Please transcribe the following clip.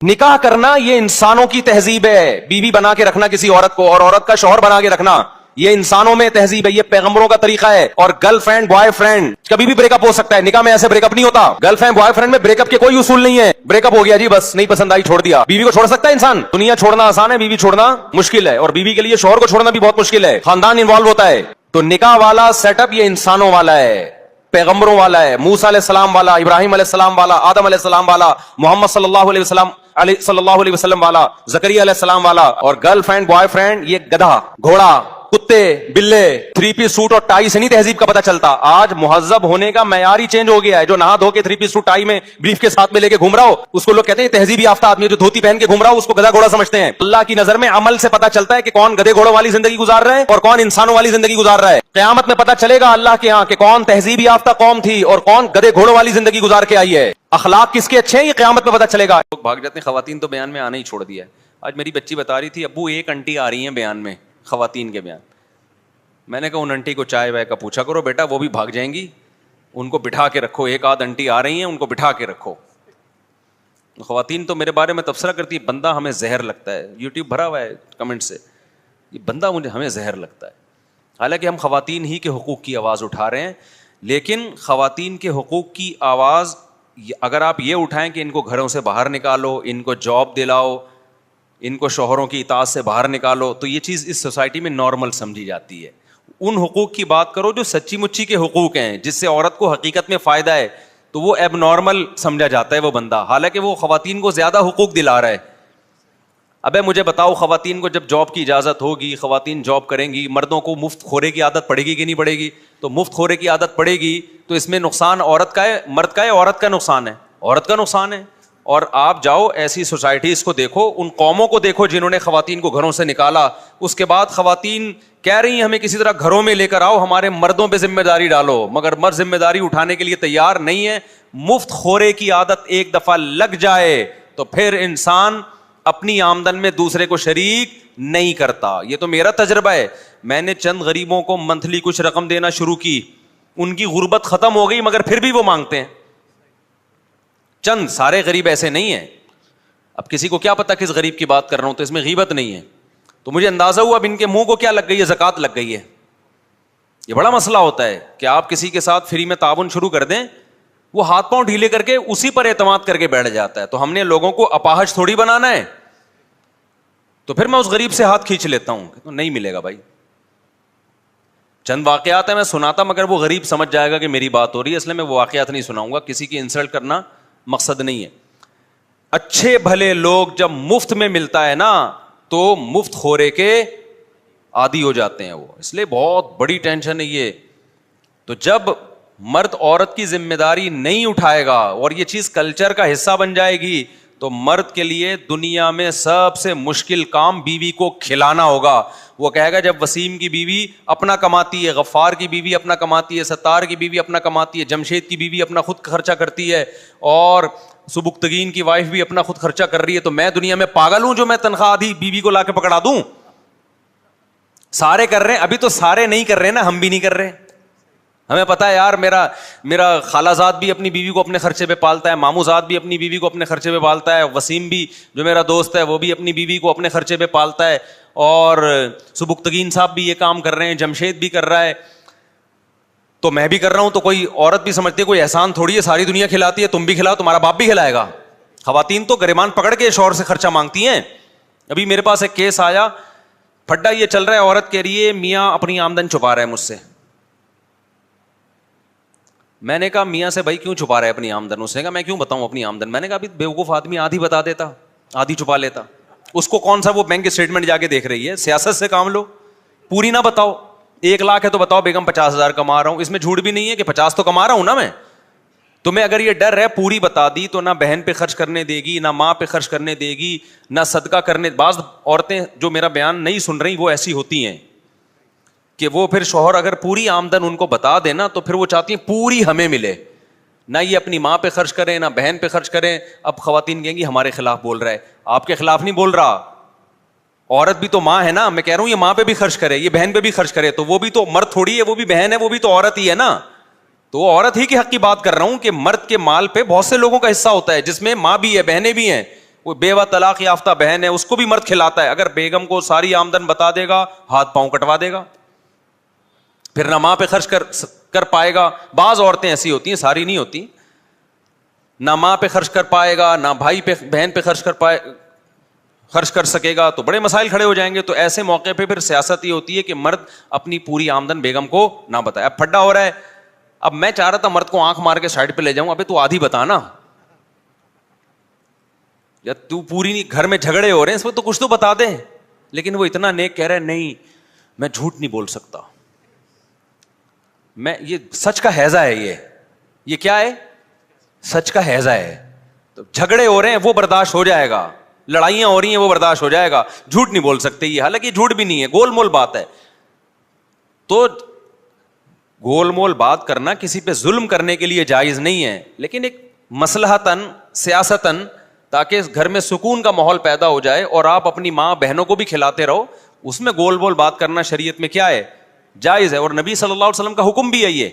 نکاح کرنا یہ انسانوں کی تہذیب ہے, بیوی بنا کے رکھنا کسی عورت کو اور عورت کا شوہر بنا کے رکھنا یہ انسانوں میں تہذیب ہے, یہ پیغمبروں کا طریقہ ہے. اور گرل فرینڈ بوائے فرینڈ کبھی بھی بریک اپ ہو سکتا ہے, نکاح میں ایسے بریک اپ نہیں ہوتا. گرل فرینڈ بوائے فرینڈ میں بریک اپ کے کوئی اصول نہیں ہے. بریک اپ ہو گیا جی بس نہیں پسند آئی چھوڑ دیا. بیوی کو چھوڑ سکتا ہے انسان؟ دنیا چھوڑنا آسان ہے, بیوی چھوڑنا مشکل ہے, اور بیوی کے لیے شوہر کو چھوڑنا بھی بہت مشکل ہے, خاندان انوالو ہوتا ہے. تو نکاح والا سیٹ اپ یہ انسانوں والا ہے, پیغمبروں والا ہے, موسیٰ علیہ السلام والا, ابراہیم علیہ السلام والا, آدم علیہ السلام والا, محمد صلی اللہ علیہ وسلم والا, زکریا علیہ السلام والا. اور گرل فرینڈ بوائے فرینڈ یہ گدھا گھوڑا کتے بلے 3 پیس سوٹ اور ٹائی سے نہیں تہذیب کا پتہ چلتا. آج مہذب ہونے کا معیار ہی چینج ہو گیا ہے. جو نہا دھو کے 3 پیس سوٹ ٹائی میں بریف کے ساتھ میں لے کے گھوم رہا ہو اس کو لوگ کہتے ہیں تہذیب یافتہ آدمی. جو دھوتی پہن کے گھوم رہا ہو اس کو گدھا گھوڑا سمجھتے ہیں. اللہ کی نظر میں عمل سے پتہ چلتا ہے کہ کون گدھے گھوڑوں والی زندگی گزار رہا ہے اور کون انسانوں والی زندگی گزار رہا ہے. قیامت میں پتہ چلے گا اللہ کے ہاں کہ کون تہذیب یافتہ قوم تھی اور کون گدھے گھوڑوں والی زندگی گزار کے آئی ہے. اخلاق کس کے اچھے ہیں یہ قیامت میں پتہ چلے گا. لوگ بھاگ جاتے ہیں, خواتین تو بیان میں آنا ہی چھوڑ دیا ہے. آج میری بچی بتا رہی تھی ابو ایک انٹی آ رہی ہیں بیان میں, خواتین کے بیان. میں نے کہا ان انٹی کو چائے وائے کا پوچھا کرو بیٹا, وہ بھی بھاگ جائیں گی, ان کو بٹھا کے رکھو. ایک آدھ انٹی آ رہی ہیں ان کو بٹھا کے رکھو. خواتین تو میرے بارے میں تبصرہ کرتی ہے بندہ ہمیں زہر لگتا ہے, یوٹیوب بھرا ہوا ہے کمنٹ سے, یہ بندہ مجھے ہمیں زہر لگتا ہے. حالانکہ ہم خواتین ہی کے حقوق کی آواز اٹھا رہے ہیں, لیکن خواتین کے حقوق کی آواز اگر آپ یہ اٹھائیں کہ ان کو گھروں سے باہر نکالو, ان کو جاب دلاؤ, ان کو شوہروں کی اطاعت سے باہر نکالو, تو یہ چیز اس سوسائٹی میں نارمل سمجھی جاتی ہے. ان حقوق کی بات کرو جو سچی مچی کے حقوق ہیں, جس سے عورت کو حقیقت میں فائدہ ہے, تو وہ ایب نارمل سمجھا جاتا ہے وہ بندہ, حالانکہ وہ خواتین کو زیادہ حقوق دلا رہا ہے. ابے مجھے بتاؤ, خواتین کو جب جاب کی اجازت ہوگی, خواتین جاب کریں گی, مردوں کو مفت خورے کی عادت پڑے گی کہ نہیں پڑے گی؟ تو مفت خورے کی عادت پڑے گی تو اس میں نقصان عورت کا ہے, مرد کا ہے؟ عورت کا نقصان ہے, عورت کا نقصان ہے. اور آپ جاؤ ایسی سوسائٹیز کو دیکھو, ان قوموں کو دیکھو جنہوں نے خواتین کو گھروں سے نکالا, اس کے بعد خواتین کہہ رہی ہیں ہمیں کسی طرح گھروں میں لے کر آؤ, ہمارے مردوں پہ ذمہ داری ڈالو, مگر مرد ذمہ داری اٹھانے کے لیے تیار نہیں ہے. مفت خورے کی عادت ایک دفعہ لگ جائے تو پھر انسان اپنی آمدن میں دوسرے کو شریک نہیں کرتا. یہ تو میرا تجربہ ہے. میں نے چند غریبوں کو منتھلی کچھ رقم دینا شروع کی, ان کی غربت ختم ہو گئی مگر پھر بھی وہ مانگتے ہیں. چند, سارے غریب ایسے نہیں ہیں. اب کسی کو کیا پتا کس غریب کی بات کر رہا ہوں, تو اس میں غیبت نہیں ہے. تو مجھے اندازہ ہوا اب ان کے منہ کو کیا لگ گئی ہے, زکوٰۃ لگ گئی ہے. یہ بڑا مسئلہ ہوتا ہے کہ آپ کسی کے ساتھ فری میں تعاون شروع کر دیں, وہ ہاتھ پاؤں ڈھیلے کر کے اسی پر اعتماد کر کے بیٹھ جاتا ہے. تو ہم نے لوگوں کو اپاہج تھوڑی بنانا ہے. تو پھر میں اس غریب سے ہاتھ کھینچ لیتا ہوں, تو نہیں ملے گا بھائی. چند واقعات ہیں میں سناتا, مگر وہ غریب سمجھ جائے گا کہ میری بات ہو رہی ہے, اس لیے میں وہ واقعات نہیں سناؤں گا. کسی کی انسلٹ کرنا مقصد نہیں ہے. اچھے بھلے لوگ جب مفت میں ملتا ہے نا تو مفت خورے کے عادی ہو جاتے ہیں وہ, اس لیے بہت بڑی ٹینشن ہے یہ. تو جب مرد عورت کی ذمہ داری نہیں اٹھائے گا اور یہ چیز کلچر کا حصہ بن جائے گی, تو مرد کے لیے دنیا میں سب سے مشکل کام بیوی کو کھلانا ہوگا. وہ کہے گا جب وسیم کی بیوی اپنا کماتی ہے, غفار کی بیوی اپنا کماتی ہے, ستار کی بیوی اپنا کماتی ہے, جمشید کی بیوی اپنا خود خرچہ کرتی ہے, اور سبکتگین کی وائف بھی اپنا خود خرچہ کر رہی ہے, تو میں دنیا میں پاگل ہوں جو میں تنخواہ آدھی بیوی کو لا کے پکڑا دوں؟ سارے کر رہے ہیں, ابھی تو سارے نہیں کر رہے نا, ہم بھی نہیں کر رہے. ہمیں پتا ہے یار, میرا خالہ زاد بھی اپنی بیوی کو اپنے خرچے پہ پالتا ہے, ماموں زاد بھی اپنی بیوی کو اپنے خرچے پہ پالتا ہے, وسیم بھی جو میرا دوست ہے وہ بھی اپنی بیوی کو اپنے خرچے پہ پالتا ہے, اور سبکتگین صاحب بھی یہ کام کر رہے ہیں, جمشید بھی کر رہا ہے, تو میں بھی کر رہا ہوں. تو کوئی عورت بھی سمجھتی ہے کوئی احسان تھوڑی ہے, ساری دنیا کھلاتی ہے, تم بھی کھلاؤ, تمہارا باپ بھی کھلائے گا. خواتین تو گریبان پکڑ کے شوہر سے خرچہ مانگتی ہیں. ابھی میرے پاس ایک کیس آیا, پھڈا یہ چل رہا ہے, عورت کہہ رہی ہے میاں اپنی آمدن چھپا رہا ہے مجھ سے. میں نے کہا میاں سے بھائی کیوں چھپا رہا ہے اپنی آمدن؟ اس نے کہا میں کیوں بتاؤں اپنی آمدن. میں نے کہا ابھی بیوقوف آدمی آدھی بتا دیتا, آدھی چھپا لیتا. اس کو کون سا وہ بینک اسٹیٹمنٹ جا کے دیکھ رہی ہے؟ سیاست سے کام لو, پوری نہ بتاؤ. 1 لاکھ ہے تو بتاؤ بیگم 50,000 کما رہا ہوں. اس میں جھوٹ بھی نہیں ہے کہ 50 تو کما رہا ہوں نا میں. تمہیں اگر یہ ڈر ہے پوری بتا دی تو نہ بہن پہ خرچ کرنے دے گی, نہ ماں پہ خرچ کرنے دے گی, نہ صدقہ کرنے. بعض عورتیں جو میرا بیان نہیں سن رہی وہ ایسی ہوتی ہیں کہ وہ پھر شوہر اگر پوری آمدن ان کو بتا دینا تو پھر وہ چاہتی ہیں پوری ہمیں ملے, نہ یہ اپنی ماں پہ خرچ کریں نہ بہن پہ خرچ کریں. اب خواتین کہیں گی ہمارے خلاف بول رہا ہے. آپ کے خلاف نہیں بول رہا, عورت بھی تو ماں ہے نا. میں کہہ رہا ہوں یہ ماں پہ بھی خرچ کرے, یہ بہن پہ بھی خرچ کرے, تو وہ بھی تو مرد تھوڑی ہے, وہ بھی بہن ہے, وہ بھی تو عورت ہی ہے نا. تو وہ عورت ہی کے حق کی بات کر رہا ہوں کہ مرد کے مال پہ بہت سے لوگوں کا حصہ ہوتا ہے, جس میں ماں بھی ہے, بہنیں بھی ہیں. وہ بیوہ طلاق یافتہ بہن ہے, اس کو بھی مرد کھلاتا ہے, اگر بیگم کو ساری آمدن بتا دے گا ہاتھ پاؤں کٹوا دے گا, پھر نہ ماں پہ خرچ کر پائے گا. بعض عورتیں ایسی ہوتی ہیں, ساری نہیں ہوتی, نہ ماں پہ خرچ کر پائے گا, نہ بھائی پہ بہن پہ خرچ کر سکے گا, تو بڑے مسائل کھڑے ہو جائیں گے. تو ایسے موقع پہ پھر سیاست یہ ہوتی ہے کہ مرد اپنی پوری آمدن بیگم کو نہ بتائے. اب پھڈا ہو رہا ہے, اب میں چاہ رہا تھا مرد کو آنکھ مار کے سائڈ پہ لے جاؤں, ابے تو آدھی بتا نا, یا تو پوری نہیں, گھر میں جھگڑے ہو رہے ہیں اس میں تو کچھ تو بتا دے. لیکن وہ اتنا نیک کہہ رہے نہیں میں جھوٹ نہیں بول سکتا, میں یہ سچ کا ہیضہ ہے, یہ کیا ہے, سچ کا ہیضہ ہے. تو جھگڑے ہو رہے ہیں وہ برداشت ہو جائے گا, لڑائیاں ہو رہی ہیں وہ برداشت ہو جائے گا, جھوٹ نہیں بول سکتے یہ, حالانکہ جھوٹ بھی نہیں ہے, گول مول بات ہے. تو گول مول بات کرنا کسی پہ ظلم کرنے کے لیے جائز نہیں ہے, لیکن ایک مصلحتاً سیاستاً تاکہ گھر میں سکون کا ماحول پیدا ہو جائے اور آپ اپنی ماں بہنوں کو بھی کھلاتے رہو, اس میں گول بول بات کرنا شریعت میں کیا ہے, جائز ہے. اور نبی صلی اللہ علیہ وسلم کا حکم بھی ہے یہ.